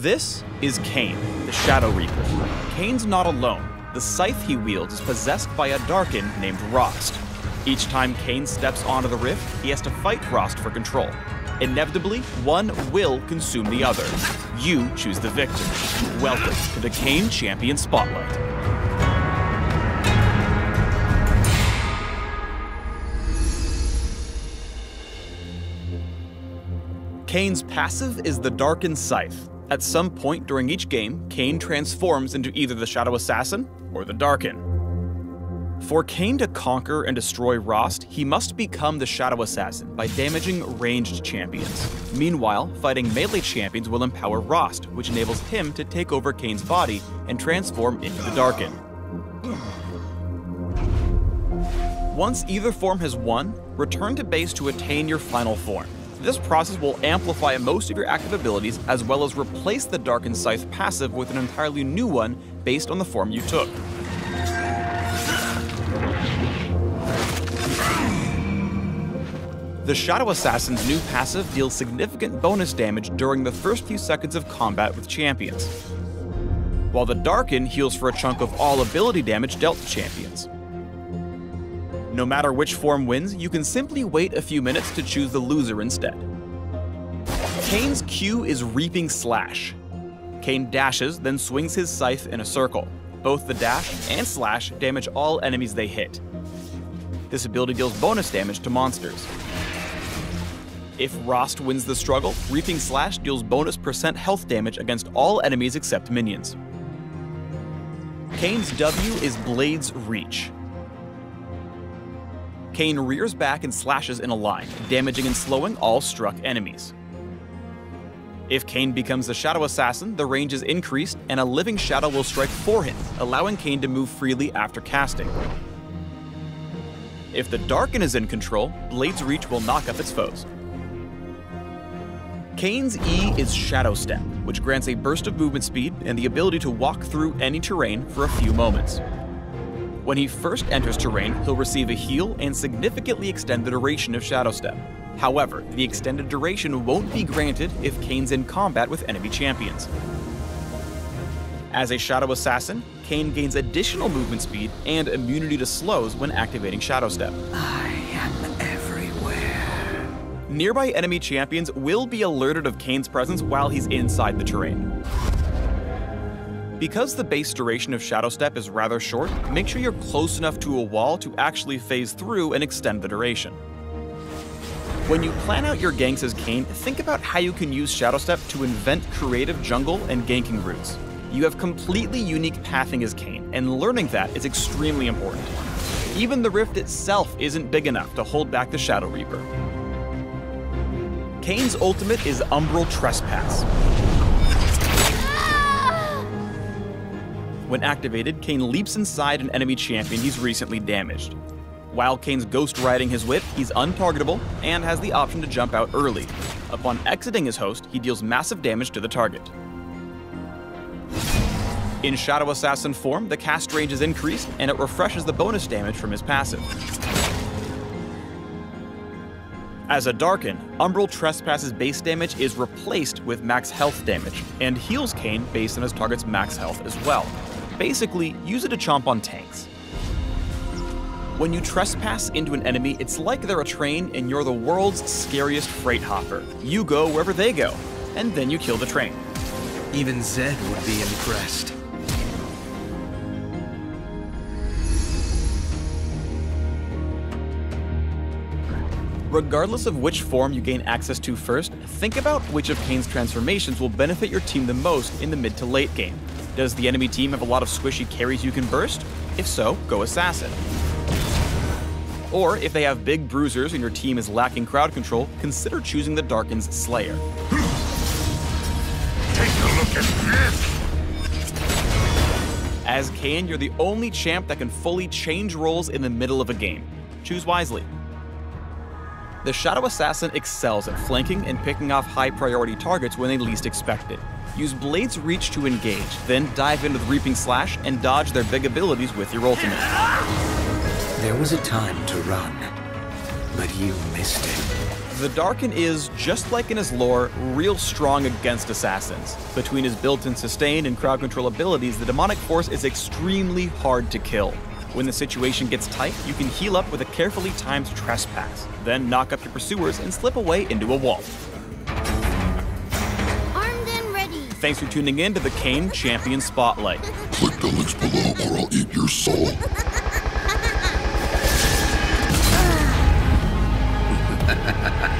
This is Kayn, the Shadow Reaper. Kayn's not alone. The scythe he wields is possessed by a Darkin named Rost. Each time Kayn steps onto the rift, he has to fight Rost for control. Inevitably, one will consume the other. You choose the victor. Welcome to the Kayn Champion Spotlight. Kayn's passive is the Darkin Scythe. At some point during each game, Kayn transforms into either the Shadow Assassin or the Darkin. For Kayn to conquer and destroy Rost, he must become the Shadow Assassin by damaging ranged champions. Meanwhile, fighting melee champions will empower Rost, which enables him to take over Kayn's body and transform into the Darkin. Once either form has won, return to base to attain your final form. This process will amplify most of your active abilities as well as replace the Darkin Scythe passive with an entirely new one based on the form you took. The Shadow Assassin's new passive deals significant bonus damage during the first few seconds of combat with champions, while the Darkin heals for a chunk of all ability damage dealt to champions. No matter which form wins, you can simply wait a few minutes to choose the loser instead. Kayn's Q is Reaping Slash. Kayn dashes, then swings his scythe in a circle. Both the dash and slash damage all enemies they hit. This ability deals bonus damage to monsters. If Rost wins the struggle, Reaping Slash deals bonus % health damage against all enemies except minions. Kayn's W is Blade's Reach. Kayn rears back and slashes in a line, damaging and slowing all struck enemies. If Kayn becomes the Shadow Assassin, the range is increased and a living shadow will strike for him, allowing Kayn to move freely after casting. If the Darkin is in control, Blade's Reach will knock up its foes. Kayn's E is Shadow Step, which grants a burst of movement speed and the ability to walk through any terrain for a few moments. When he first enters terrain, he'll receive a heal and significantly extend the duration of Shadow Step. However, the extended duration won't be granted if Kayn's in combat with enemy champions. As a Shadow Assassin, Kayn gains additional movement speed and immunity to slows when activating Shadow Step. I am everywhere. Nearby enemy champions will be alerted of Kayn's presence while he's inside the terrain. Because the base duration of Shadow Step is rather short, make sure you're close enough to a wall to actually phase through and extend the duration. When you plan out your ganks as Kayn, think about how you can use Shadow Step to invent creative jungle and ganking routes. You have completely unique pathing as Kayn, and learning that is extremely important. Even the rift itself isn't big enough to hold back the Shadow Reaper. Kayn's ultimate is Umbral Trespass. When activated, Kayn leaps inside an enemy champion he's recently damaged. While Kayn's ghost riding his whip, he's untargetable and has the option to jump out early. Upon exiting his host, he deals massive damage to the target. In Shadow Assassin form, the cast range is increased and it refreshes the bonus damage from his passive. As a Darkin, Umbral Trespass's base damage is replaced with max health damage, and heals Kayn based on his target's max health as well. Basically, use it to chomp on tanks. When you trespass into an enemy, it's like they're a train and you're the world's scariest freight hopper. You go wherever they go, and then you kill the train. Even Zed would be impressed. Regardless of which form you gain access to first, think about which of Kayn's transformations will benefit your team the most in the mid to late game. Does the enemy team have a lot of squishy carries you can burst? If so, go Assassin. Or if they have big bruisers and your team is lacking crowd control, consider choosing the Darkin's Slayer. Take a look at this! As Kayn, you're the only champ that can fully change roles in the middle of a game. Choose wisely. The Shadow Assassin excels at flanking and picking off high-priority targets when they least expect it. Use Blade's Reach to engage, then dive into the Reaping Slash and dodge their big abilities with your ultimate. There was a time to run, but you missed it. The Darkin is, just like in his lore, real strong against assassins. Between his built-in sustain and crowd control abilities, the demonic force is extremely hard to kill. When the situation gets tight, you can heal up with a carefully timed trespass, then knock up your pursuers and slip away into a wall. Armed and ready. Thanks for tuning in to the Kayn Champion Spotlight. Click the links below or I'll eat your soul. Ha ha ha!